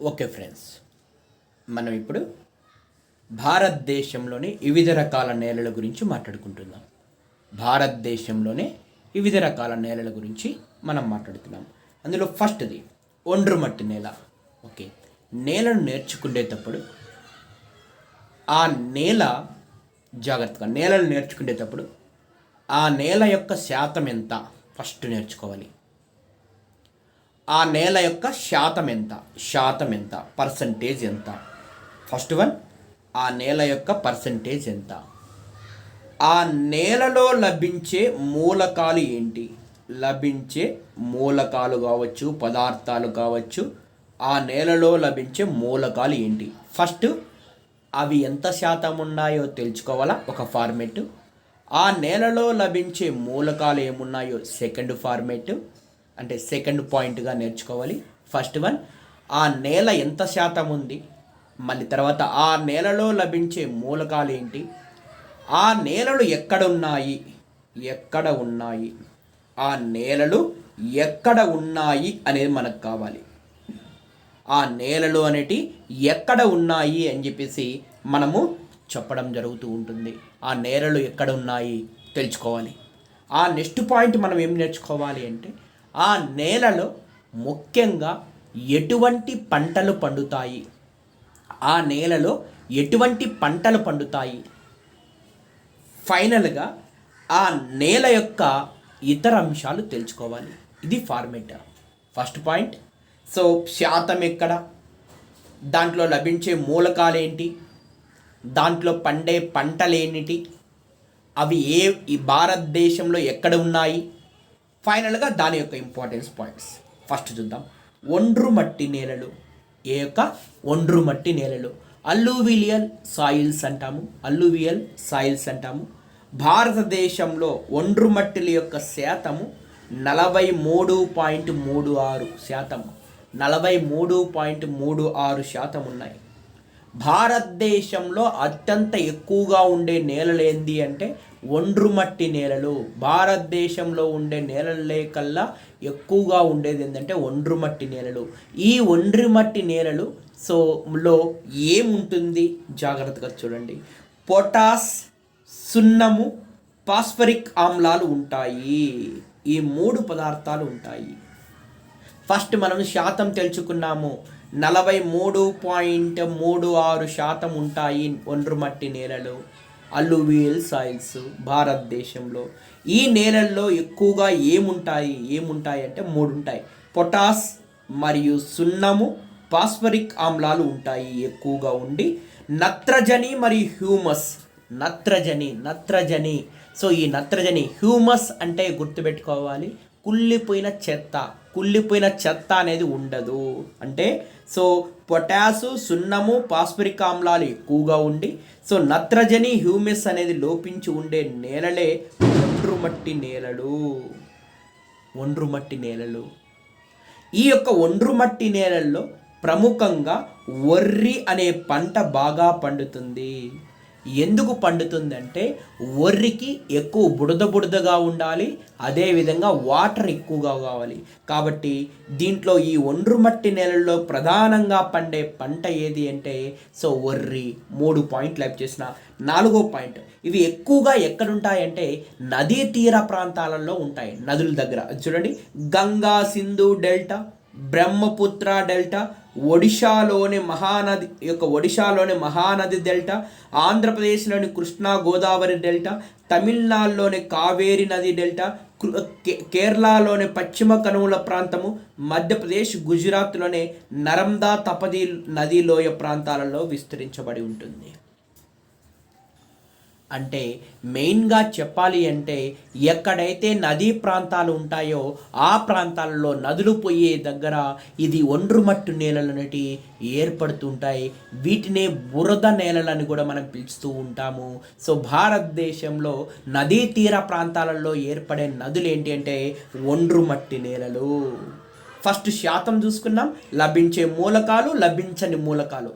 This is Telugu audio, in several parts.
ఓకే ఫ్రెండ్స్, మనం ఇప్పుడు భారతదేశంలోని వివిధ రకాల నేలల గురించి మాట్లాడుకుంటున్నాం. భారతదేశంలోనే వివిధ రకాల నేలల గురించి మనం మాట్లాడుతున్నాం. అందులో ఫస్ట్ది ఒండ్రు మట్టి నేల. ఓకే, నేలను నేర్చుకునేటప్పుడు ఆ నేల నేలను నేర్చుకునేటప్పుడు ఆ నేల యొక్క శాతం ఎంత ఫస్ట్ నేర్చుకోవాలి. ఆ నేల యొక్క శాతం ఎంత పర్సంటేజ్ ఎంత. ఫస్ట్ వన్, ఆ నేల యొక్క పర్సంటేజ్ ఎంత. ఆ నేలలో లభించే మూలకాలు ఏంటి. లభించే మూలకాలు కావచ్చు, పదార్థాలు కావచ్చు, ఆ నేలలో లభించే మూలకాలు ఏంటి. ఫస్ట్ అవి ఎంత శాతం ఉన్నాయో తెలుసుకోవాలా, ఒక ఫార్మేట్. ఆ నేలలో లభించే మూలకాలు ఏమున్నాయో సెకండ్ ఫార్మేట్, అంటే సెకండ్ పాయింట్గా నేర్చుకోవాలి. ఫస్ట్ వన్, ఆ నేల ఎంత శాతం ఉంది. మళ్ళీ తర్వాత ఆ నేలలో లభించే మూలకాలు ఏంటి. ఆ నేలలు ఎక్కడ ఉన్నాయి, ఆ నేలలు ఎక్కడ ఉన్నాయి అనేది మనకు కావాలి. ఆ నేలలు అనేటి ఎక్కడ ఉన్నాయి అని చెప్పేసి మనము చెప్పడం జరుగుతూ ఉంటుంది. ఆ నేలలు ఎక్కడ ఉన్నాయి తెలుసుకోవాలి. ఆ నెక్స్ట్ పాయింట్ మనం ఏం నేర్చుకోవాలి అంటే, ఆ నేలలో ముఖ్యంగా ఎటువంటి పంటలు పండుతాయి. ఆ నేలలో ఎటువంటి పంటలు పండుతాయి. ఫైనల్గా ఆ నేల యొక్క ఇతర అంశాలు తెలుసుకోవాలి. ఇది ఫార్మేట్. ఫస్ట్ పాయింట్, సో శాతం ఎక్కడ, దాంట్లో లభించే మూలకాలు ఏంటి, దాంట్లో పండే పంటలేమిటి, అవి ఈ భారతదేశంలో ఎక్కడ ఉన్నాయి. ఫైనల్గా దాని యొక్క ఇంపార్టెన్స్ పాయింట్స్ ఫస్ట్ చూద్దాం. ఒండ్రు మట్టి నేలలు. ఏ యొక్క ఒండ్రు మట్టి నేలలు అల్లువియల్ సాయిల్స్ అంటాము. భారతదేశంలో ఒండ్రు మట్టిల యొక్క శాతము 43.36%. 43.36% ఉన్నాయి. భారతదేశంలో అత్యంత ఎక్కువగా ఉండే నేలలు ఏంది అంటే ఒండ్రు మట్టి నేలలు. భారతదేశంలో ఉండే నేలలే కల్లా ఎక్కువగా ఉండేది ఏంటంటే ఒండ్రు మట్టి నేలలు. ఈ ఒండ్రు మట్టి నేలలు లో ఏముంటుంది జాగ్రత్తగా చూడండి. పొటాస్, సున్నము, ఫాస్ఫరిక్ ఆమ్లాలు ఉంటాయి. ఈ 3 పదార్థాలు ఉంటాయి. ఫస్ట్ మనం శాతం తెలుసుకున్నాము. 43.36% ఉంటాయి ఒండ్రు మట్టి నేలలు, అల్లువియల్ సాయిల్స్ భారతదేశంలో. ఈ నేలల్లో ఎక్కువగా ఏముంటాయి అంటే 3 ఉంటాయి. పొటాస్ మరియు సున్నము, ఫాస్ఫరిక్ ఆమ్లాలు ఉంటాయి ఎక్కువగా ఉండి. నత్రజని మరియు హ్యూమస్. నత్రజని సో ఈ నత్రజని, హ్యూమస్ అంటే గుర్తుపెట్టుకోవాలి, కుళ్ళిపోయిన చెత్త అనేది ఉండదు. అంటే సో పొటాసు, సున్నము, ఫాస్ఫరిక్ ఆమ్లాలు ఎక్కువగా ఉండి, సో నత్రజని, హ్యూమస్ అనేది లోపించి ఉండే నేలలే ఒండ్రు మట్టి నేలలు. ఈ యొక్క ఒండ్రు మట్టి నేలల్లో ప్రముఖంగా వరి అనే పంట బాగా పండుతుంది. ఎందుకు పండుతుందంటే వరికి ఎక్కువ బుడదగా ఉండాలి, అదేవిధంగా వాటర్ ఎక్కువగా కావాలి. కాబట్టి దీంట్లో ఈ ఒండ్రు మట్టి నేలల్లో ప్రధానంగా పండే పంట ఏది అంటే సో వరి. 3 పాయింట్లు లైఫ్ చేసిన. 4వ పాయింట్, ఇవి ఎక్కువగా ఎక్కడుంటాయంటే నదీ తీర ప్రాంతాలలో ఉంటాయి. నదుల దగ్గర చూడండి, గంగా సింధు డెల్టా, బ్రహ్మపుత్ర డెల్టా, ఒడిశాలోని మహానది డెల్టా, ఆంధ్రప్రదేశ్లోని కృష్ణా గోదావరి డెల్టా, తమిళనాడులోని కావేరి నది డెల్టా, కేరళలోని పశ్చిమ కనుమల ప్రాంతము, మధ్యప్రదేశ్, గుజరాత్లోని నర్మదా తపతి నదీ లోయ ప్రాంతాలలో విస్తరించబడి ఉంటుంది. అంటే మెయిన్గా చెప్పాలి అంటే ఎక్కడైతే నదీ ప్రాంతాలు ఉంటాయో ఆ ప్రాంతాలలో నదులు పోయే దగ్గర ఇది ఒండ్రు మట్టి నేలలు అనేవి ఏర్పడుతుంటాయి. వీటినే బురద నేలలని కూడా మనం పిలుస్తూ ఉంటాము. సో భారతదేశంలో నదీ తీర ప్రాంతాలలో ఏర్పడే నదులు ఏంటి అంటే ఒండ్రు మట్టి నేలలు. ఫస్ట్ శాతం చూసుకున్నాం, లభించే మూలకాలు, లభించని మూలకాలు,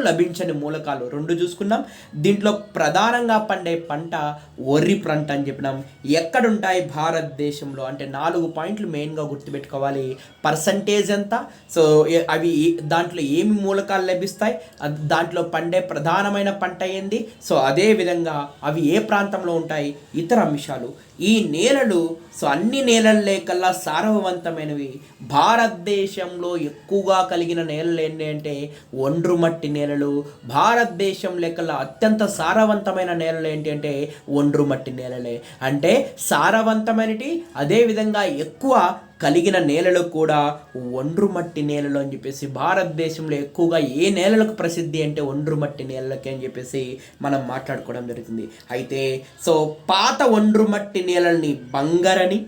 లభించని మూలకాలు రెండు చూసుకున్నాం. దీంట్లో ప్రధానంగా పండే పంట వరి పంట అని చెప్పినాం. ఎక్కడుంటాయి భారతదేశంలో అంటే 4 పాయింట్లు మెయిన్గా గుర్తుపెట్టుకోవాలి. పర్సంటేజ్ ఎంత, సో అవి దాంట్లో ఏమి మూలకాలు లభిస్తాయి, దాంట్లో పండే ప్రధానమైన పంట ఏంది, సో అదేవిధంగా అవి ఏ ప్రాంతంలో ఉంటాయి, ఇతర అంశాలు. ఈ నేలలు సో అన్ని నేలల లేకల్లా సారవంతమైనవి. భారతదేశంలో ఎక్కువగా కలిగిన నేలలు ఏంటి అంటే ఒండ్రు మట్టి నేలలు. భారతదేశం లెక్కల అత్యంత సారవంతమైన నేలలు ఏంటి అంటే ఒండ్రు మట్టి నేలలే. అంటే సారవంతమైనటి, అదేవిధంగా ఎక్కువ కలిగిన నేలలు కూడా ఒండ్రు మట్టి నేలలు అని చెప్పేసి భారతదేశంలో ఎక్కువగా ఏ నేలలకు ప్రసిద్ధి అంటే ఒండ్రు మట్టి నేలలకి అని చెప్పేసి మనం మాట్లాడుకోవడం జరుగుతుంది. అయితే సో పాత ఒండ్రు మట్టి నేలల్ని బంగరని,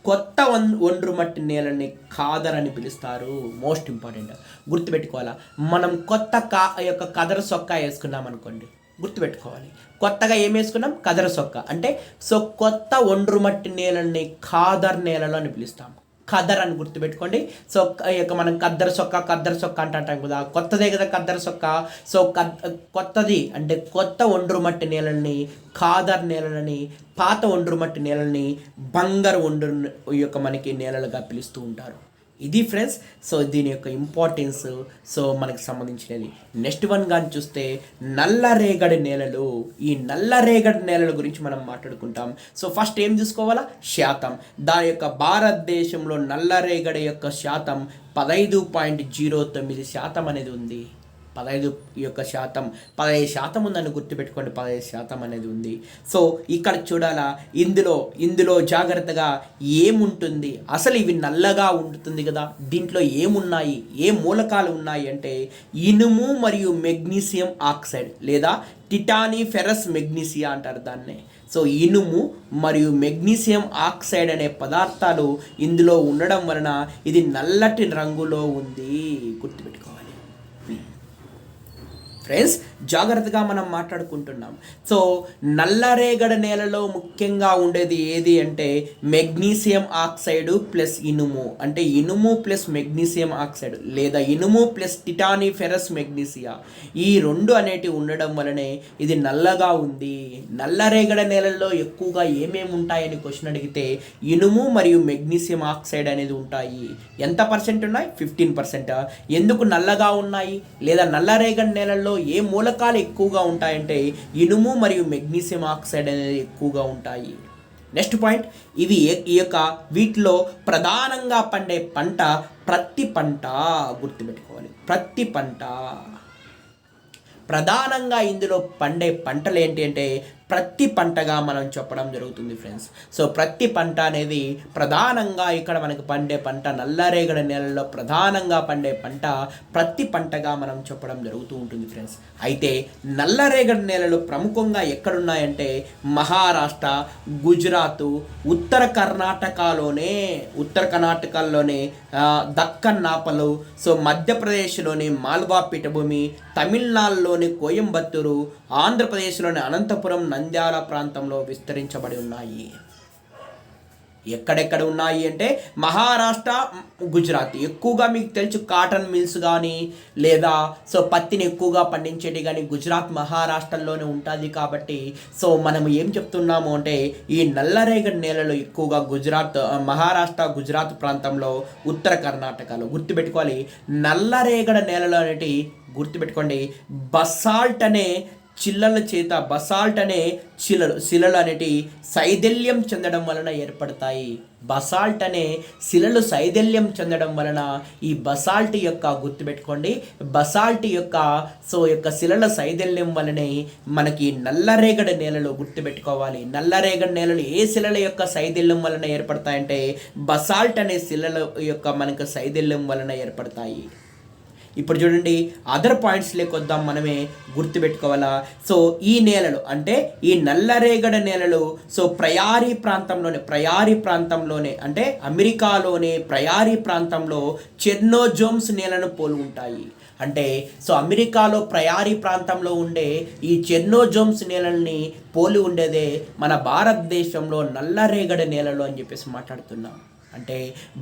కొత్త ఒండ్రు మట్టి నేలని ఖాదర్ అని పిలుస్తారు. మోస్ట్ ఇంపార్టెంట్ గుర్తుపెట్టుకోవాలా. మనం కొత్త యొక్క కదర సొక్కా వేసుకున్నాం అనుకోండి, గుర్తుపెట్టుకోవాలి. కొత్తగా ఏం వేసుకున్నాం, కదర సొక్క. అంటే సో కొత్త ఒండ్రు మట్టి నేలని ఖాదర్ నేలలు అని పిలుస్తాం. ఖదర్ అని గుర్తుపెట్టుకోండి. సో ఇక మనం కద్దర సొక్క అంటాం కదా, కొత్తదే కదా కద్దర సొక్క. సో కొత్తది అంటే కొత్త ఒండ్రు మట్టి నేలల్ని ఖాదర్ నేలలని, పాత ఒండ్రు మట్టి నేలల్ని బంగారు ఒండ్రు యొక్క మనకి నేలలుగా పిలుస్తూ ఉంటారు. ఇది ఫ్రెండ్స్ సో దీని యొక్క ఇంపార్టెన్స్ సో మనకు సంబంధించినది. నెక్స్ట్ వన్ కానీ చూస్తే నల్లరేగడి నేలలు. ఈ నల్లరేగడి నేలల గురించి మనం మాట్లాడుకుంటాం. సో ఫస్ట్ ఏం చూసుకోవాలా, శాతం. దాని యొక్క భారతదేశంలో నల్లరేగడి యొక్క శాతం 15.09% అనేది ఉంది. 15% ఉందని గుర్తుపెట్టుకోండి. 15% అనేది ఉంది. సో ఇక్కడ చూడాలా, ఇందులో జాగ్రత్తగా ఏముంటుంది, అసలు ఇవి నల్లగా ఉంటుంది కదా, దీంట్లో ఏమున్నాయి, ఏ మూలకాలు ఉన్నాయి అంటే ఇనుము మరియు మెగ్నీషియం ఆక్సైడ్ లేదా టిటానీ ఫెరస్ మెగ్నీసియా అంటారు దాన్నే. సో ఇనుము మరియు మెగ్నీషియం ఆక్సైడ్ అనే పదార్థాలు ఇందులో ఉండడం వలన ఇది నల్లటి రంగులో ఉంది. గుర్తుపెట్టుకోవాలి ఫ్రెండ్స్, జాగ్రత్తగా మనం మాట్లాడుకుంటున్నాం. సో నల్లరేగడి నేలలో ముఖ్యంగా ఉండేది ఏది అంటే మెగ్నీషియం ఆక్సైడ్ ప్లస్ ఇనుము, అంటే ఇనుము ప్లస్ మెగ్నీషియం ఆక్సైడ్ లేదా ఇనుము ప్లస్ టిటానీ ఫెరస్ మెగ్నీసియా. ఈ రెండు అనేటివి ఉండడం వలనే ఇది నల్లగా ఉంది. నల్లరేగడి నేలల్లో ఎక్కువగా ఏమేమి ఉంటాయని క్వశ్చన్ అడిగితే ఇనుము మరియు మెగ్నీషియం ఆక్సైడ్ అనేది ఉంటాయి. ఎంత పర్సెంట్ ఉన్నాయి, 15%. ఎందుకు నల్లగా ఉన్నాయి లేదా నల్లరేగడి నేలల్లో ఏ మూలకాలు ఎక్కువగా ఉంటాయంటే ఇనుము మరియు మెగ్నీషియం ఆక్సైడ్ అనేది ఎక్కువగా ఉంటాయి. నెక్స్ట్ పాయింట్, ఈ యొక్క వీటిలో ప్రధానంగా పండే పంట ప్రత్తి పంట. గుర్తుపెట్టుకోవాలి, ప్రత్తి పంట. ప్రధానంగా ఇందులో పండే పంటలు ఏంటి అంటే ప్రత్తి పంటగా మనం చెప్పడం జరుగుతుంది ఫ్రెండ్స్. సో ప్రత్తి పంట అనేది ప్రధానంగా ఇక్కడ మనకు పండే పంట, నల్లరేగడి నేలల్లో ప్రధానంగా పండే పంట ప్రత్తి పంటగా మనం చెప్పడం జరుగుతూ ఉంటుంది ఫ్రెండ్స్. అయితే నల్లరేగడి నేలలు ప్రముఖంగా ఎక్కడున్నాయంటే మహారాష్ట్ర, గుజరాత్, ఉత్తర కర్ణాటకలోనే దక్కన్ నాపలు, సో మధ్యప్రదేశ్లోని మాల్వా పీఠభూమి, తమిళనాడులోని కోయంబత్తూరు, ఆంధ్రప్రదేశ్లోని అనంతపురం, నంద్యాల ప్రాంతంలో విస్తరించబడి ఉన్నాయి. ఎక్కడెక్కడ ఉన్నాయి అంటే మహారాష్ట్ర, గుజరాత్. ఎక్కువగా మీకు తెలుసు కాటన్ మిల్స్ కానీ లేదా సో పత్తిని ఎక్కువగా పండించేటి కానీ గుజరాత్, మహారాష్ట్రలోనే ఉంటుంది. కాబట్టి సో మనం ఏం చెప్తున్నాము అంటే ఈ నల్లరేగడి నేలలు ఎక్కువగా మహారాష్ట్ర, గుజరాత్ ప్రాంతంలో, ఉత్తర కర్ణాటకలో. గుర్తుపెట్టుకోవాలి, నల్లరేగడి నేలలు అనేటి గుర్తుపెట్టుకోండి. బసాల్ట్ అనే శిలలు అనేటి శైథిల్యం చెందడం వలన ఏర్పడతాయి. బసాల్ట్ అనే శిలలు శైథిల్యం చెందడం వలన ఈ బసాల్ట్ యొక్క గుర్తుపెట్టుకోండి, బసాల్ట్ యొక్క శిలల శైథిల్యం వలనే మనకి నల్లరేగడి నేలలు. గుర్తుపెట్టుకోవాలి, నల్లరేగడి నేలలు ఏ శిలల యొక్క శైథిల్యం వలన ఏర్పడతాయంటే బసాల్ట్ అనే శిలల యొక్క మనకు శైథిల్యం వలన ఏర్పడతాయి. ఇప్పుడు చూడండి, అదర్ పాయింట్స్ లేకొద్దాం, మనమే గుర్తుపెట్టుకోవాలా. సో ఈ నేలలు అంటే ఈ నల్లరేగడి నేలలు సో ప్రయారీ ప్రాంతంలోనే అంటే అమెరికాలోనే ప్రయారీ ప్రాంతంలో చెర్నోజోమ్స్ నేలను పోలి ఉంటాయి. అంటే సో అమెరికాలో ప్రయారీ ప్రాంతంలో ఉండే ఈ చెర్నోజోమ్స్ నేలల్ని పోలి ఉండేదే మన భారతదేశంలో నల్లరేగడి నేలలు అని చెప్పేసి మాట్లాడుతున్నాం. అంటే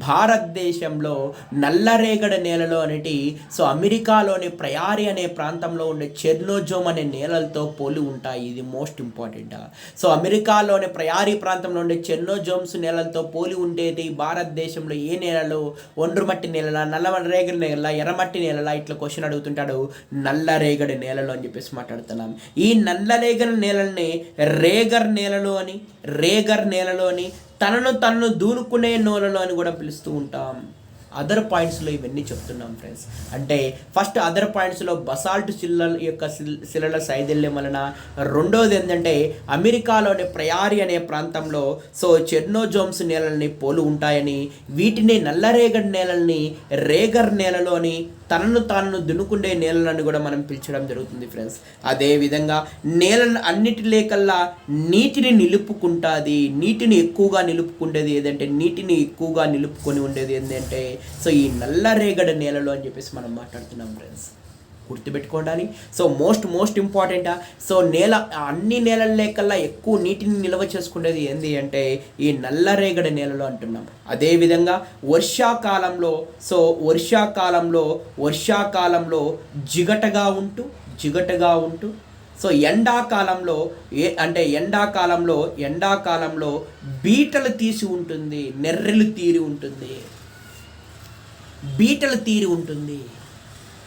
భారతదేశంలో నల్లరేగడి నేలలు అనేటి సో అమెరికాలోని ప్రయారి అనే ప్రాంతంలో ఉండే చెర్నోజోమ్ అనే నేలలతో పోలి ఉంటాయి. ఇది మోస్ట్ ఇంపార్టెంట్. సో అమెరికాలోని ప్రయారి ప్రాంతంలో ఉండే చెర్నోజోమ్స్ నేలలతో పోలి ఉండేది భారతదేశంలో ఏ నేలలు? ఒండ్రుమట్టి నేలల, నల్లరేగడి నేలల, ఎర్రమట్టి నేలల, ఇట్లా క్వశ్చన్ అడుగుతుంటాడు. నల్లరేగడి నేలలు అని చెప్పేసి మాట్లాడుతున్నాం. ఈ నల్లరేగడి నేలల్ని రేగర్ నేలలు అని తనను దూనుకునే నేలలు అని కూడా పిలుస్తూ ఉంటాం. అదర్ పాయింట్స్లో ఇవన్నీ చెప్తున్నాం ఫ్రెండ్స్. అంటే ఫస్ట్ అదర్ పాయింట్స్లో బసాల్ట్ శిలల సైథల్యం వలన, రెండోది ఏంటంటే అమెరికాలోని ప్రయారి అనే ప్రాంతంలో సో చెర్నోజోమ్స్ నేలల్ని పోలు ఉంటాయని, వీటిని నల్లరేగడి నేలల్ని రేగర్ నేలలు అని, తనను దున్నుకుండే నేలలను కూడా మనం పిలిచడం జరుగుతుంది ఫ్రెండ్స్. అదేవిధంగా నేలను అన్నిటి లేకల్లా నీటిని నిలుపుకుంటుంది. నీటిని ఎక్కువగా నిలుపుకుండేది ఏదంటే, నీటిని ఎక్కువగా నిలుపుకొని ఉండేది ఏంటంటే సో ఈ నల్లరేగడి నేలలు అని చెప్పేసి మనం మాట్లాడుతున్నాం ఫ్రెండ్స్. గుర్తుపెట్టుకోవాలి. So most important. సో అన్ని నేలల లేకల్లా ఎక్కువ నీటిని నిల్వ చేసుకునేది ఏంది అంటే ఈ నల్లరేగడి నేలలు అంటున్నాం. అదేవిధంగా వర్షాకాలంలో జిగటగా ఉంటూ సో ఎండాకాలంలో బీటలు తీసి ఉంటుంది, నెర్రెలు తీరి ఉంటుంది.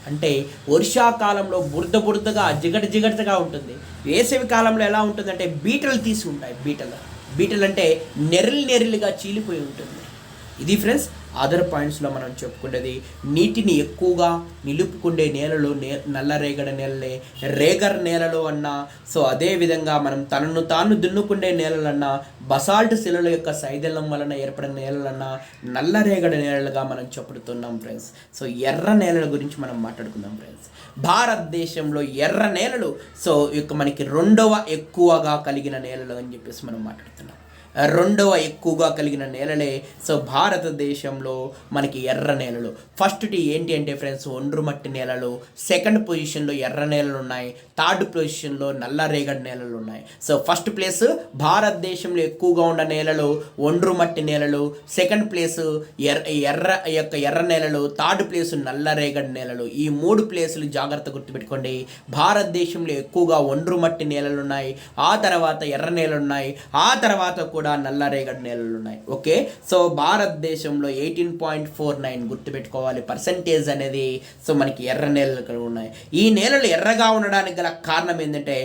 అంటే వర్షాకాలంలో బురదగా జిగటగా ఉంటుంది. వేసవి కాలంలో ఎలా ఉంటుందంటే బీటలు తీసి ఉంటాయి. బీటలు అంటే నెర్రలుగా చీలిపోయి ఉంటుంది. ఇది ఫ్రెండ్స్ అదర్ పాయింట్స్లో మనం చెప్పుకునేది. నీటిని ఎక్కువగా నిలుపుకుండే నేలలు నల్లరేగడి నేలలే. రేగర్ నేలలు అన్నా సో అదేవిధంగా మనం తనను తాను దున్నుకుండే నేలలన్నా, బసాల్ట్ శిలల యొక్క సైథల్యం వలన ఏర్పడిన నేలలన్నా నల్లరేగడి నేలలుగా మనం చెప్పుతున్నాం ఫ్రెండ్స్. సో ఎర్ర నేలల గురించి మనం మాట్లాడుకుందాం ఫ్రెండ్స్. భారతదేశంలో ఎర్ర నేలలు సో మనకి రెండవ ఎక్కువగా కలిగిన నేలలు అని చెప్పేసి మనం మాట్లాడుతున్నాం. రెండవ ఎక్కువగా కలిగిన నేలలే సో భారతదేశంలో మనకి ఎర్ర నేలలు. ఫస్ట్ ఏంటి అంటే ఫ్రెండ్స్ ఒండ్రుమట్టి నేలలు, సెకండ్ పొజిషన్లో ఎర్ర నేలలు ఉన్నాయి, థర్డ్ పొజిషన్లో నల్లరేగడి నేలలు ఉన్నాయి. సో ఫస్ట్ ప్లేస్ భారతదేశంలో ఎక్కువగా ఉన్న నేలలు ఒండ్రుమట్టి నేలలు, సెకండ్ ప్లేస్ ఎర్ర నేలలు, థర్డ్ ప్లేస్ నల్లరేగడి నేలలు. ఈ 3 ప్లేసులు జాగ్రత్త గుర్తుపెట్టుకోండి. భారతదేశంలో ఎక్కువగా ఒండ్రుమట్టి నేలలు ఉన్నాయి, ఆ తర్వాత ఎర్ర నేలలు ఉన్నాయి, ఆ తర్వాత కూడా నల్లరేగడి నేలలు ఉన్నాయి. ఓకే, సో భారతదేశంలో 18.49 గుర్తుపెట్టుకోవాలి పర్సెంటేజ్ అనేది సో మనకి ఎర్ర నేలలు ఉన్నాయి. ఈ నేలలు ఎర్రగా ఉండడానికి గల కారణం ఏంటంటే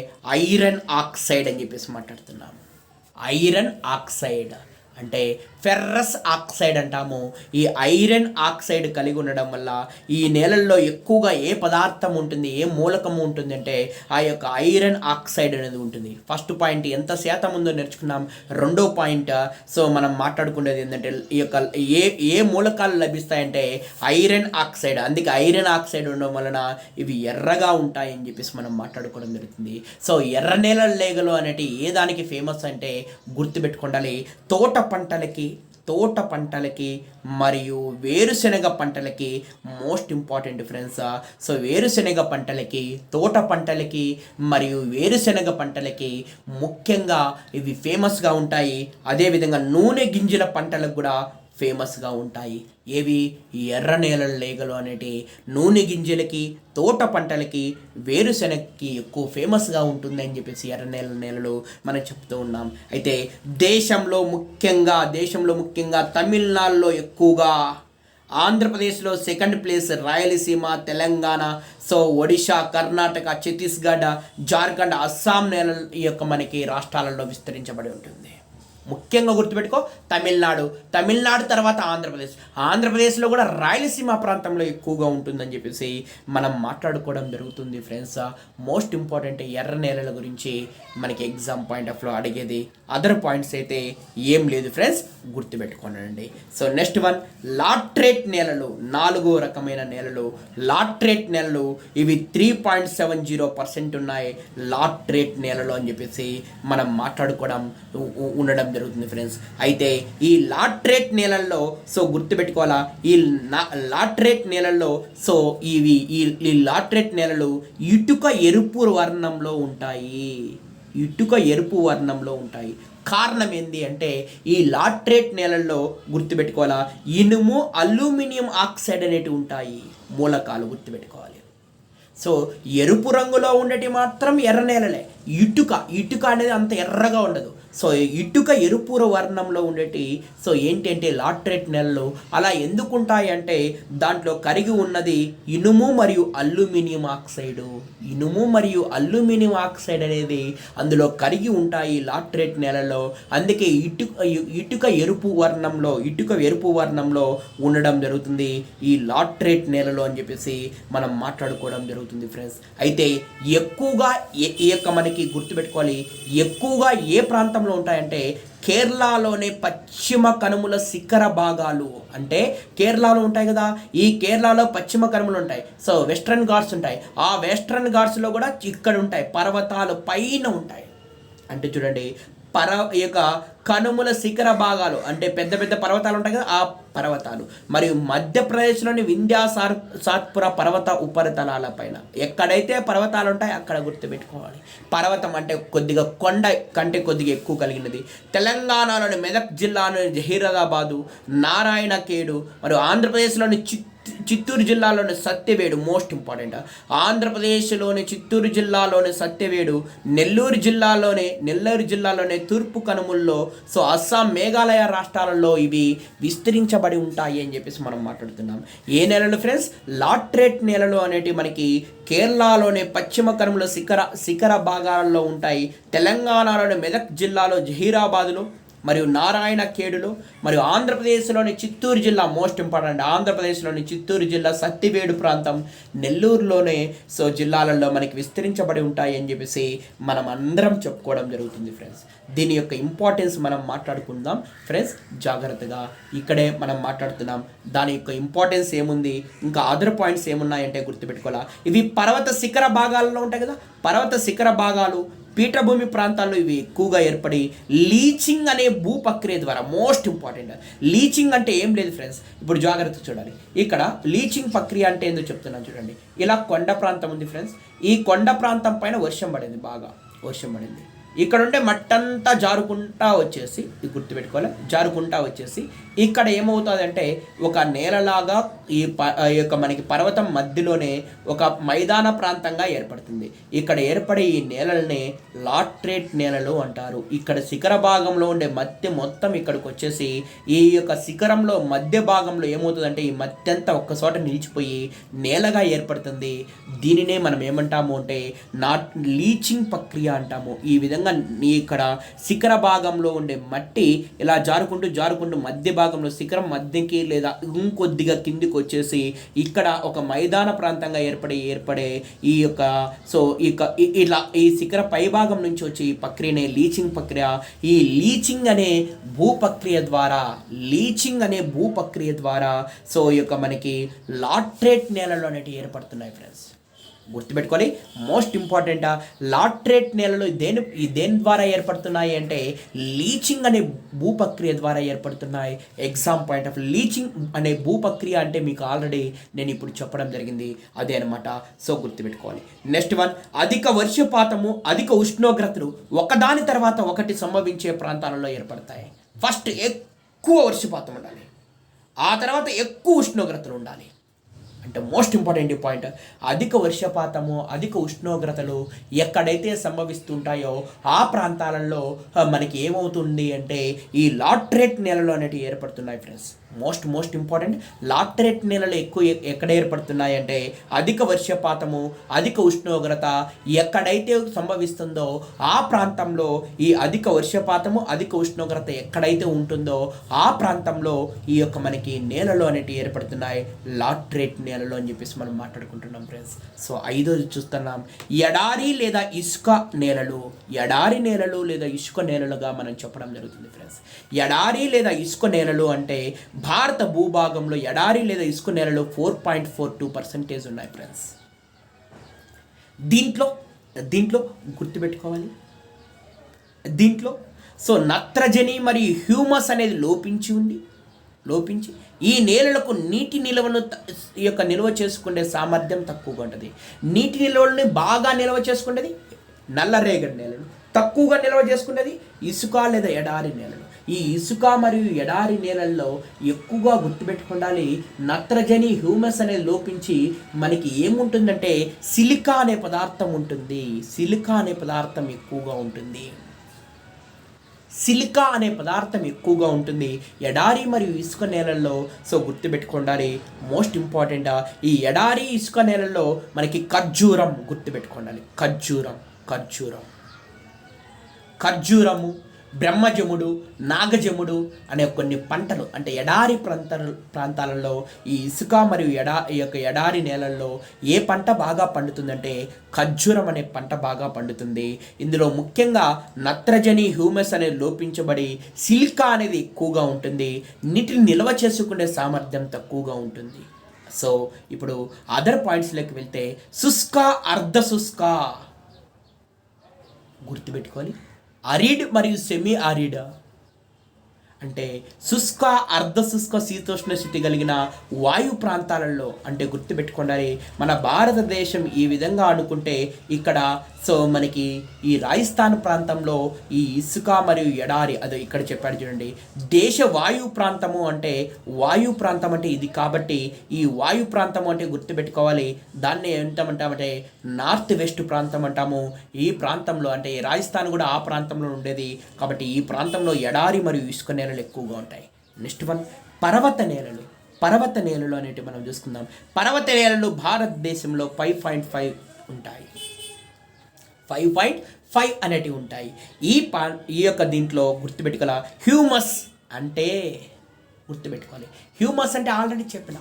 ఐరన్ ఆక్సైడ్ అని చెప్పేసి మాట్లాడుతున్నాం. ఐరన్ ఆక్సైడ్ అంటే ఫెర్రస్ ఆక్సైడ్ అంటాము. ఈ ఐరన్ ఆక్సైడ్ కలిగి ఉండడం వల్ల ఈ నేలల్లో ఎక్కువగా ఏ పదార్థం ఉంటుంది, ఏ మూలకము ఉంటుంది అంటే ఆ యొక్క ఐరన్ ఆక్సైడ్ అనేది ఉంటుంది. ఫస్ట్ పాయింట్ ఎంత శాతం ఉందో నేర్చుకున్నాం. రెండో పాయింట్ సో మనం మాట్లాడుకునేది ఏంటంటే ఈ యొక్క ఏ మూలకాలు లభిస్తాయంటే ఐరన్ ఆక్సైడ్. అందుకే ఐరన్ ఆక్సైడ్ ఉండడం వలన ఇవి ఎర్రగా ఉంటాయని చెప్పేసి మనం మాట్లాడుకోవడం జరుగుతుంది. సో ఎర్ర నేలల లేగలు అనేటి ఏ దానికి ఫేమస్ అంటే గుర్తుపెట్టుకోండి, తోట పంటలకి మరియు వేరుశెనగ పంటలకి మోస్ట్ ఇంపార్టెంట్ ఫ్రెండ్స్. సో వేరుశెనగ పంటలకి, తోట పంటలకి మరియు వేరుశెనగ పంటలకి ముఖ్యంగా ఇవి ఫేమస్గా ఉంటాయి. అదేవిధంగా నూనె గింజల పంటలకు కూడా ఫేమస్గా ఉంటాయి. ఏవి? ఎర్ర నేలల లేగలు అనేటి నూనె గింజలకి, తోట పంటలకి, వేరుశెనగకి ఎక్కువ ఫేమస్గా ఉంటుంది అని చెప్పేసి ఎర్ర నేలలు మనం చెప్తూ ఉన్నాం. అయితే దేశంలో ముఖ్యంగా తమిళనాడులో ఎక్కువగా, ఆంధ్రప్రదేశ్లో second place, Rayalaseema, Telangana, so Odisha, Karnataka, Chhattisgarh, Jharkhand, Assam నేలల యొక్క మనకి రాష్ట్రాలలో విస్తరించబడి ఉంటుంది. ముఖ్యంగా గుర్తుపెట్టుకో తమిళనాడు తర్వాత ఆంధ్రప్రదేశ్లో కూడా రాయలసీమ ప్రాంతంలో ఎక్కువగా ఉంటుందని చెప్పేసి మనం మాట్లాడుకోవడం జరుగుతుంది ఫ్రెండ్స్. మోస్ట్ ఇంపార్టెంట్ ఎర్ర నేలల గురించి మనకి ఎగ్జామ్ పాయింట్ ఆఫ్ లో అడిగేది. అదర్ పాయింట్స్ అయితే ఏం లేదు ఫ్రెండ్స్, గుర్తుపెట్టుకోనండి. సో నెక్స్ట్ వన్ లాట్రేట్ నేలలు. 4వ రకమైన నేలలు లాట్రేట్ నేలలు. ఇవి 3.70% ఉన్నాయి లాట్రేట్ నేలలు అని చెప్పేసి మనం మాట్లాడుకోవడం ఉండడం జరుగుతుంది ఫ్రెండ్స్. అయితే ఈ లాట్రేట్ నేలల్లో సో గుర్తుపెట్టుకోవాలా, ఈ లాట్రేట్ నేలల్లో సో ఈ లాట్రేట్ నేలలు ఇటుక ఎరుపు వర్ణంలో ఉంటాయి. కారణం ఏంటి అంటే ఈ లాట్రేట్ నేలల్లో గుర్తుపెట్టుకోవాలా, ఇనుము అల్యూమినియం ఆక్సైడ్ అనేటివి ఉంటాయి, మూలకాలు గుర్తుపెట్టుకోవాలి. సో ఎరుపు రంగులో ఉండేటి మాత్రం ఎర్ర నేలలే. ఇటుక అనేది అంత ఎర్రగా ఉండదు. సో ఇటుక ఎరుపు వర్ణంలో ఉండేటి సో ఏంటంటే లాట్రేట్ నేలలు. అలా ఎందుకు ఉంటాయి అంటే దాంట్లో కరిగి ఉన్నది ఇనుము మరియు అల్యూమినియం ఆక్సైడు. ఇనుము మరియు అల్యూమినియం ఆక్సైడ్ అనేది అందులో కరిగి ఉంటాయి లాట్రేట్ నేలలో. అందుకే ఇటుక ఎరుపు వర్ణంలో ఉండడం జరుగుతుంది ఈ లాట్రేట్ నేలలో అని చెప్పేసి మనం మాట్లాడుకోవడం జరుగుతుంది ఫ్రెండ్స్. అయితే ఎక్కువగా మనకి గుర్తుపెట్టుకోవాలి, ఎక్కువగా ఏ ప్రాంతంలో ఉంటాయంటే కేరళలోనే పశ్చిమ కనుమల శిఖర భాగాలు. అంటే కేరళలో ఉంటాయి కదా, ఈ కేరళలో పశ్చిమ కనుమలు ఉంటాయి. సో వెస్ట్రన్ ఘాట్స్ ఉంటాయి. ఆ వెస్ట్రన్ ఘాట్స్లో కూడా ఇక్కడ ఉంటాయి, పర్వతాలు పైన ఉంటాయి. అంటే చూడండి, ఈ యొక్క కనుమల శిఖర భాగాలు అంటే పెద్ద పెద్ద పర్వతాలు ఉంటాయి కదా, ఆ పర్వతాలు. మరియు మధ్యప్రదేశ్లోని సాత్పురా పర్వత ఉపరితలాల పైన ఎక్కడైతే పర్వతాలు ఉంటాయి అక్కడ గుర్తుపెట్టుకోవాలి. పర్వతం అంటే కొద్దిగా కొండ కంటే కొద్దిగా ఎక్కువ కలిగినది. తెలంగాణలోని మెదక్ జిల్లాలోని జహీరాబాదు, నారాయణఖేడ్, మరియు ఆంధ్రప్రదేశ్లోని చిత్తూరు జిల్లాలోని సత్యవేడు, మోస్ట్ ఇంపార్టెంట్. ఆంధ్రప్రదేశ్లోని చిత్తూరు జిల్లాలోని సత్యవేడు, నెల్లూరు జిల్లాలోని తూర్పు కనుమల్లో, సో అస్సాం, మేఘాలయ రాష్ట్రాలలో ఇవి విస్తరించబడి ఉంటాయి అని చెప్పేసి మనం మాట్లాడుతున్నాం. ఏ నేలలు ఫ్రెండ్స్? లాట్రేట్ నేలలు అనేటివి మనకి కేరళలోని పశ్చిమ కనుమల శిఖర భాగాలలో ఉంటాయి. తెలంగాణలోని మెదక్ జిల్లాలో జహీరాబాదులో మరియు నారాయణఖేడులో, మరియు ఆంధ్రప్రదేశ్లోని చిత్తూరు జిల్లా, మోస్ట్ ఇంపార్టెంట్, ఆంధ్రప్రదేశ్లోని చిత్తూరు జిల్లా సత్యవేడు ప్రాంతం, నెల్లూరులోనే సో జిల్లాలలో మనకి విస్తరించబడి ఉంటాయి అని చెప్పేసి మనం అందరం చెప్పుకోవడం జరుగుతుంది ఫ్రెండ్స్. దీని యొక్క ఇంపార్టెన్స్ మనం మాట్లాడుకుందాం ఫ్రెండ్స్ జాగ్రత్తగా. ఇక్కడే మనం మాట్లాడుతున్నాం దాని యొక్క ఇంపార్టెన్స్ ఏముంది, ఇంకా అదర్ పాయింట్స్ ఏమున్నాయంటే గుర్తుపెట్టుకోవాలా. ఇవి పర్వత శిఖర భాగాలలో ఉంటాయి కదా, పర్వత శిఖర భాగాలు పీఠభూమి ప్రాంతాల్లో ఇవి ఎక్కువగా ఏర్పడి లీచింగ్ అనే భూ ప్రక్రియ ద్వారా, మోస్ట్ ఇంపార్టెంట్. లీచింగ్ అంటే ఏం లేదు ఫ్రెండ్స్, ఇప్పుడు జాగ్రత్త చూడాలి. ఇక్కడ లీచింగ్ ప్రక్రియ అంటే ఏందో చెప్తున్నాను చూడండి. ఇలా కొండ ప్రాంతం ఉంది ఫ్రెండ్స్, ఈ కొండ ప్రాంతం పైన వర్షం పడింది, బాగా వర్షం పడింది. ఇక్కడ ఉండే మట్టంతా జారుకుంటా వచ్చేసి, గుర్తుపెట్టుకోవాలి, జారుకుంటా వచ్చేసి ఇక్కడ ఏమవుతుందంటే ఒక నేలలాగా ఈ యొక్క మనకి పర్వతం మధ్యలోనే ఒక మైదాన ప్రాంతంగా ఏర్పడుతుంది. ఇక్కడ ఏర్పడే ఈ నేలల్ని లాట్రేట్ నేలలు అంటారు. ఇక్కడ శిఖర భాగంలో ఉండే మధ్య మొత్తం ఇక్కడికి వచ్చేసి ఈ యొక్క శిఖరంలో మధ్య భాగంలో ఏమవుతుందంటే ఈ మధ్య అంతా ఒక్కచోట నిలిచిపోయి నేలగా ఏర్పడుతుంది. దీనినే మనం ఏమంటాము అంటే లీచింగ్ ప్రక్రియ అంటాము. ఈ విధంగా ఇక్కడ శిఖర భాగంలో ఉండే మట్టి ఇలా జారుకుంటూ మధ్య భాగంలో శిఖరం మధ్యకి లేదా ఇంకొద్దిగా కిందికి వచ్చేసి ఇక్కడ ఒక మైదాన ప్రాంతంగా ఏర్పడే ఈ యొక్క సో ఇలా ఈ శిఖర పై భాగం నుంచి వచ్చి ఈ ప్రక్రియనే లీచింగ్ ప్రక్రియ. ఈ లీచింగ్ అనే భూ ప్రక్రియ ద్వారా సో ఈ యొక్క మనకి లాట్రేట్ నేలలు అనేటివి ఏర్పడుతున్నాయి ఫ్రెండ్స్. గుర్తుపెట్టుకోవాలి, మోస్ట్ ఇంపార్టెంట్. లాట్రేట్ నేలలు దేని ద్వారా ఏర్పడుతున్నాయి అంటే లీచింగ్ అనే భూ ప్రక్రియ ద్వారా ఏర్పడుతున్నాయి. ఎగ్జామ్ పాయింట్ ఆఫ్ లీచింగ్ అనే భూ ప్రక్రియ అంటే మీకు ఆల్రెడీ నేను ఇప్పుడు చెప్పడం జరిగింది, అదే అనమాట. సో గుర్తుపెట్టుకోవాలి. నెక్స్ట్ వన్, అధిక వర్షపాతము, అధిక ఉష్ణోగ్రతలు ఒకదాని తర్వాత ఒకటి సంభవించే ప్రాంతాలలో ఏర్పడతాయి. ఫస్ట్ ఎక్కువ వర్షపాతం ఉండాలి, ఆ తర్వాత ఎక్కువ ఉష్ణోగ్రతలు ఉండాలి. అంటే మోస్ట్ ఇంపార్టెంట్ పాయింట్, అధిక వర్షపాతము, అధిక ఉష్ణోగ్రతలు ఎక్కడైతే సంభవిస్తుంటాయో ఆ ప్రాంతాలలో మనకి ఏమవుతుంది అంటే ఈ లాట్రేట్ నేలలు అనేటివి ఏర్పడుతున్నాయి ఫ్రెండ్స్. మోస్ట్ ఇంపార్టెంట్, లాట్రేట్ నేలలు ఎక్కడ ఏర్పడుతున్నాయి అంటే అధిక వర్షపాతము, అధిక ఉష్ణోగ్రత ఎక్కడైతే సంభవిస్తుందో ఆ ప్రాంతంలో ఈ అధిక వర్షపాతము, అధిక ఉష్ణోగ్రత ఎక్కడైతే ఉంటుందో ఆ ప్రాంతంలో ఈ యొక్క మనకి నేలలు అనేటివి ఏర్పడుతున్నాయి, లాట్రేట్ నేలలు అని చెప్పేసి మనం మాట్లాడుకుంటున్నాం ఫ్రెండ్స్. సో ఐదోది చూస్తున్నాం, ఎడారి లేదా ఇసుక నేలలు. ఎడారి నేలలు లేదా ఇసుక నేలలుగా మనం చెప్పడం జరుగుతుంది ఫ్రెండ్స్. ఎడారి లేదా ఇసుక నేలలు అంటే భారత భూభాగంలో ఎడారి లేదా ఇసుక నేలలు 4.42% ఉన్నాయి ఫ్రెండ్స్. దీంట్లో గుర్తుపెట్టుకోవాలి, దీంట్లో సో నత్రజని మరియు హ్యూమస్ అనేది లోపించి ఈ నేలలకు నీటి నిల్వను నిల్వ చేసుకునే సామర్థ్యం తక్కువగా ఉంటుంది. నీటి నిల్వలను బాగా నిల్వ చేసుకునేది నల్లరేగడి నేలలు, తక్కువగా నిల్వ చేసుకునేది ఇసుక లేదా ఎడారి నేలలు. ఈ ఇసుక మరియు ఎడారి నేలల్లో ఎక్కువగా గుర్తుపెట్టుకుండాలి, నత్రజని హ్యూమస్ అనేది లోపించి మనకి ఏముంటుందంటే సిలికా అనే పదార్థం ఉంటుంది. సిలికా అనే పదార్థం ఎక్కువగా ఉంటుంది. సిలికా అనే పదార్థం ఎక్కువగా ఉంటుంది ఎడారి మరియు ఇసుక నేలల్లో. సో గుర్తుపెట్టుకోండి, మోస్ట్ ఇంపార్టెంట్, ఈ ఎడారి ఇసుక నేలల్లో మనకి ఖర్జూరం గుర్తుపెట్టుకోండి. ఖర్జూరము, బ్రహ్మజముడు, నాగజముడు అనే కొన్ని పంటలు, అంటే ఎడారి ప్రాంతాలలో ఈ ఇసుక మరియు ఈ యొక్క ఎడారి నేలల్లో ఏ పంట బాగా పండుతుందంటే ఖర్జూరం అనే పంట బాగా పండుతుంది. ఇందులో ముఖ్యంగా నత్రజని హ్యూమస్ అనేది లోపించబడి సిలికా అనేది ఎక్కువగా ఉంటుంది. నీటిని నిల్వ చేసుకునే సామర్థ్యం తక్కువగా ఉంటుంది. సో ఇప్పుడు అదర్ పాయింట్స్లోకి వెళ్తే శుష్క, అర్ధ శుష్క గుర్తుపెట్టుకొని, అరిడ్ మరియు సెమీ ఆరిడ్ అంటే శుష్క, అర్ధ శుష్క, శీతోష్ణ స్థితి కలిగిన వాయు ప్రాంతాలలో, అంటే గుర్తుపెట్టుకోండి మన భారతదేశం ఈ విధంగా అనుకుంటే ఇక్కడ సో మనకి ఈ రాజస్థాన్ ప్రాంతంలో ఈ ఇసుక మరియు ఎడారి, అదే ఇక్కడ చెప్పాడు చూడండి, దేశ వాయు ప్రాంతము అంటే వాయు ప్రాంతం అంటే ఇది. కాబట్టి ఈ వాయు ప్రాంతం అంటే గుర్తుపెట్టుకోవాలి, దాన్ని ఏమంటామంటే నార్త్ వెస్ట్ ప్రాంతం అంటాము. ఈ ప్రాంతంలో అంటే రాజస్థాన్ కూడా ఆ ప్రాంతంలో ఉండేది కాబట్టి ఈ ప్రాంతంలో ఎడారి మరియు ఇసుక నేలలు ఎక్కువగా ఉంటాయి. నెక్స్ట్ వన్ పర్వత నేలలు అనేటివి మనం చూసుకుందాం. పర్వత నేలలు భారతదేశంలో 5.5 ఉంటాయి. 5.5 అనేటివి ఉంటాయి. ఈ యొక్క దీంట్లో గుర్తుపెట్టుకోగల హ్యూమస్ అంటే గుర్తుపెట్టుకోవాలి. హ్యూమస్ అంటే ఆల్రెడీ చెప్పిన,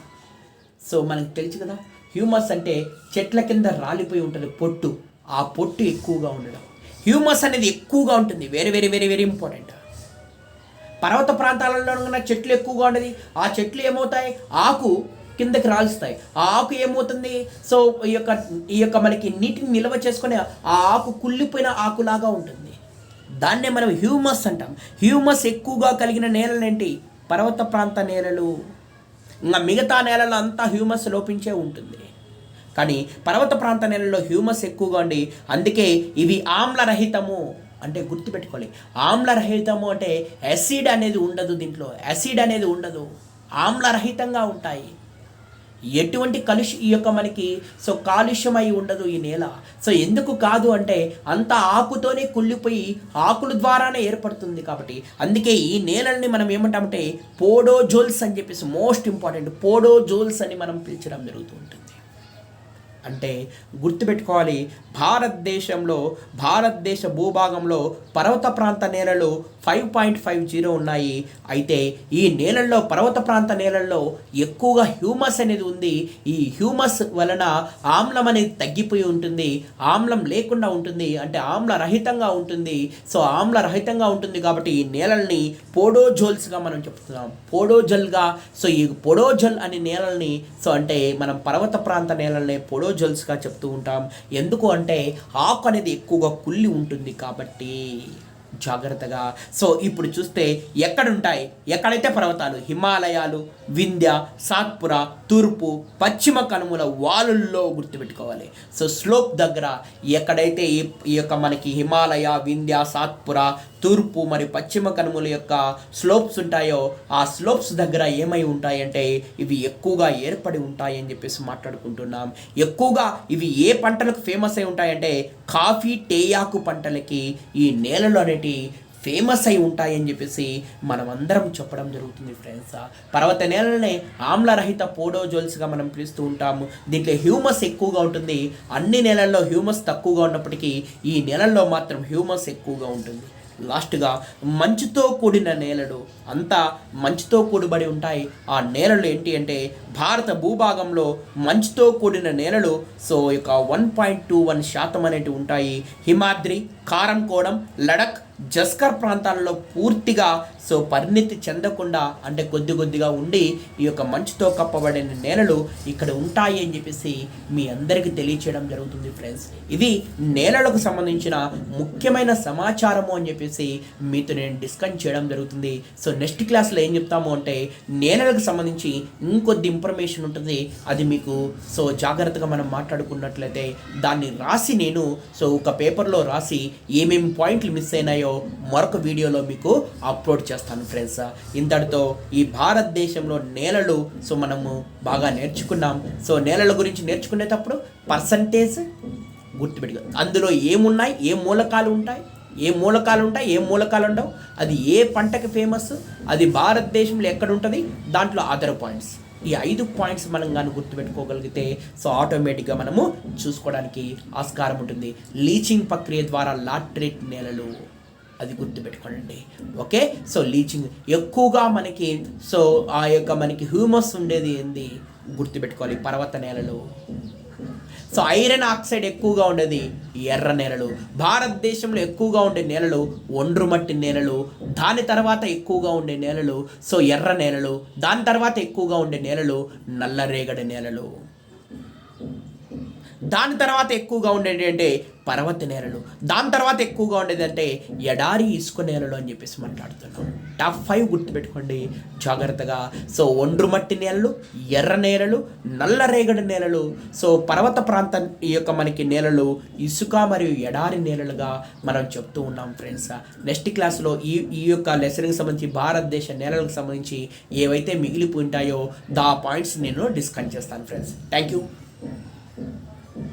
సో మనకు తెలుసు కదా, హ్యూమస్ అంటే చెట్ల కింద రాలిపోయి ఉంటుంది పొట్టు, ఆ పొట్టు ఎక్కువగా ఉండడం. హ్యూమస్ అనేది ఎక్కువగా ఉంటుంది. Very very very very important. పర్వత ప్రాంతాలలో ఉన్న చెట్లు ఎక్కువగా ఉండేది, ఆ చెట్లు ఏమవుతాయి, ఆకు కిందకి రాలుస్తాయి. ఆ ఆకు ఏమవుతుంది, సో ఈ యొక్క మనకి నీటిని నిల్వ చేసుకునే ఆ ఆకు కుళ్ళిపోయిన ఆకులాగా ఉంటుంది. దాన్నే మనం హ్యూమస్ అంటాం. హ్యూమస్ ఎక్కువగా కలిగిన నేలలు ఏంటి, పర్వత ప్రాంత నేలలు. ఇంకా మిగతా నేలలు అంతా హ్యూమస్ లోపించే ఉంటుంది, కానీ పర్వత ప్రాంత నేలల్లో హ్యూమస్ ఎక్కువగా ఉండి అందుకే ఇవి ఆమ్లరహితము. అంటే గుర్తుపెట్టుకోవాలి, ఆమ్లరహితము అంటే యాసిడ్ అనేది ఉండదు, దీంట్లో యాసిడ్ అనేది ఉండదు, ఆమ్లరహితంగా ఉంటాయి. ఎటువంటి ఈ యొక్క మనకి సో కాలుష్యం అయి ఉండదు ఈ నేల. సో ఎందుకు కాదు అంటే అంత ఆకుతోనే కుళ్ళిపోయి ఆకుల ద్వారానే ఏర్పడుతుంది కాబట్టి అందుకే ఈ నేలల్ని మనం ఏమంటామంటే పోడోజోల్స్ అని చెప్పేసి, మోస్ట్ ఇంపార్టెంట్, పోడోజోల్స్ అని మనం పిలిచడం జరుగుతూ ఉంటుంది. అంటే గుర్తుపెట్టుకోవాలి, భారతదేశ భూభాగంలో పర్వత ప్రాంత నేలలు 5.50 ఉన్నాయి. అయితే ఈ నేలల్లో పర్వత ప్రాంత నేలల్లో ఎక్కువగా హ్యూమస్ అనేది ఉంది. ఈ హ్యూమస్ వలన ఆమ్లం అనేది తగ్గిపోయి ఉంటుంది, ఆమ్లం లేకుండా ఉంటుంది, అంటే ఆమ్లరహితంగా ఉంటుంది. సో ఆమ్లరహితంగా ఉంటుంది కాబట్టి ఈ నేలల్ని పోడోజోల్స్గా మనం చెప్తున్నాం, పోడోజల్గా. సో ఈ పోడోజల్ అనే నేలల్ని సో అంటే మనం పర్వత ప్రాంత నేలల్ని పోడోజల్స్గా చెప్తూ ఉంటాం. ఎందుకు అంటే ఆకు అనేది ఎక్కువగా కుళ్ళి ఉంటుంది కాబట్టి. జాగ్రత్తగా. సో ఇప్పుడు చూస్తే ఎక్కడైతే పర్వతాలు, హిమాలయాలు, వింధ్య, సాత్పురా, తూర్పు, పశ్చిమ కనుమల వాలుల్లో గుర్తుపెట్టుకోవాలి. సో స్లోప్ దగ్గర ఎక్కడైతే ఈ యొక్క మనకి హిమాలయ, వింధ్య, సాత్పురా, తూర్పు మరియు పశ్చిమ కనుమల యొక్క స్లోప్స్ ఉంటాయో ఆ స్లోప్స్ దగ్గర ఏమై ఉంటాయంటే ఇవి ఎక్కువగా ఏర్పడి ఉంటాయి అని చెప్పేసి మాట్లాడుకుంటున్నాం. ఎక్కువగా ఇవి ఏ పంటలకు ఫేమస్ అయి ఉంటాయంటే కాఫీ, తేయాకు పంటలకి ఈ నేలలు అనేటి ఫేమస్ అయి ఉంటాయని చెప్పేసి మనం అందరం చెప్పడం జరుగుతుంది ఫ్రెండ్స్. పర్వత నేలనే ఆమ్లరహిత పోడోజోల్స్గా మనం పిలుస్తూ ఉంటాము. దీంట్లో హ్యూమస్ ఎక్కువగా ఉంటుంది. అన్ని నేలల్లో హ్యూమస్ తక్కువగా ఉన్నప్పటికీ ఈ నేలల్లో మాత్రం హ్యూమస్ ఎక్కువగా ఉంటుంది. లాస్ట్గా మంచుతో కూడిన నేలలు, అంతా మంచుతో కూడిబడి ఉంటాయి. ఆ నేలలు ఏంటి అంటే భారత భూభాగంలో మంచుతో కూడిన నేలలు సో ఇక 1.21% అనేటివి ఉంటాయి. హిమాద్రి, కారంకోణం, లడక్, జస్కర్ ప్రాంతాలలో పూర్తిగా సో పరిణితి చెందకుండా అంటే కొద్దిగా ఉండి ఈ యొక్క మంచుతో కప్పబడిన నేలలు ఇక్కడ ఉంటాయి అని చెప్పేసి మీ అందరికీ తెలియచేయడం జరుగుతుంది ఫ్రెండ్స్. ఇది నేలలకు సంబంధించిన ముఖ్యమైన సమాచారము అని చెప్పేసి మీతో నేను డిస్కస్ చేయడం జరుగుతుంది. సో నెక్స్ట్ క్లాస్లో ఏం చెప్తాము అంటే నేలలకు సంబంధించి ఇంకొద్ది ఇన్ఫర్మేషన్ ఉంటుంది, అది మీకు సో జాగ్రత్తగా మనం మాట్లాడుకున్నట్లయితే దాన్ని రాసి నేను సో ఒక పేపర్లో రాసి ఏమేమి పాయింట్లు మిస్ అయినాయో మరొక వీడియోలో మీకు అప్లోడ్ చేస్తాను ఫ్రెండ్స్. ఇంతటితో ఈ భారతదేశంలో నేలలు సో మనము బాగా నేర్చుకున్నాం. సో నేలల గురించి నేర్చుకునేటప్పుడు పర్సంటేజ్ గుర్తుపెట్టుకో, అందులో ఏమున్నాయి, ఏ మూలకాలు ఉంటాయి, ఏ మూలకాలు ఉండవు, అది ఏ పంటకి ఫేమస్, అది భారతదేశంలో ఎక్కడ ఉంటుంది, దాంట్లో అదర్ పాయింట్స్. ఈ 5 పాయింట్స్ మనం కానీ గుర్తుపెట్టుకోగలిగితే సో ఆటోమేటిక్గా మనము చూసుకోవడానికి ఆస్కారం ఉంటుంది. లీచింగ్ ప్రక్రియ ద్వారా లాటరేట్ నేలలు, అది గుర్తుపెట్టుకోండి. ఓకే, సో లీచింగ్ ఎక్కువగా మనకి సో ఆ యొక్క మనకి హ్యూమస్ ఉండేది ఏంది గుర్తుపెట్టుకోవాలి, పర్వత నేలలు. సో ఐరన్ ఆక్సైడ్ ఎక్కువగా ఉండేది ఎర్ర నేలలు. భారతదేశంలో ఎక్కువగా ఉండే నేలలు ఒండ్రుమట్టి నేలలు, దాని తర్వాత ఎక్కువగా ఉండే నేలలు సో ఎర్ర నేలలు, దాని తర్వాత ఎక్కువగా ఉండే నేలలు నల్లరేగడి నేలలు, దాని తర్వాత ఎక్కువగా ఉండేది అంటే పర్వత నేలలు, దాని తర్వాత ఎక్కువగా ఉండేది అంటే ఎడారి ఇసుక నేలలు అని చెప్పేసి మాట్లాడుతున్నాం. టాప్ 5 గుర్తుపెట్టుకోండి జాగ్రత్తగా. సో ఒండ్రుమట్టి నేలలు, ఎర్ర నేలలు, నల్లరేగడి నేలలు, సో పర్వత ప్రాంతం ఈ యొక్క మనకి నేలలు ఇసుక మరియు ఎడారి నేలలుగా మనం చెప్తూ ఉన్నాం ఫ్రెండ్స్. నెక్స్ట్ క్లాస్లో ఈ యొక్క లెసన్కి సంబంధించి భారతదేశ నేలలకు సంబంధించి ఏవైతే మిగిలిపోయి ఉంటాయో దా పాయింట్స్ నేను డిస్కస్ చేస్తాను ఫ్రెండ్స్. Thank you.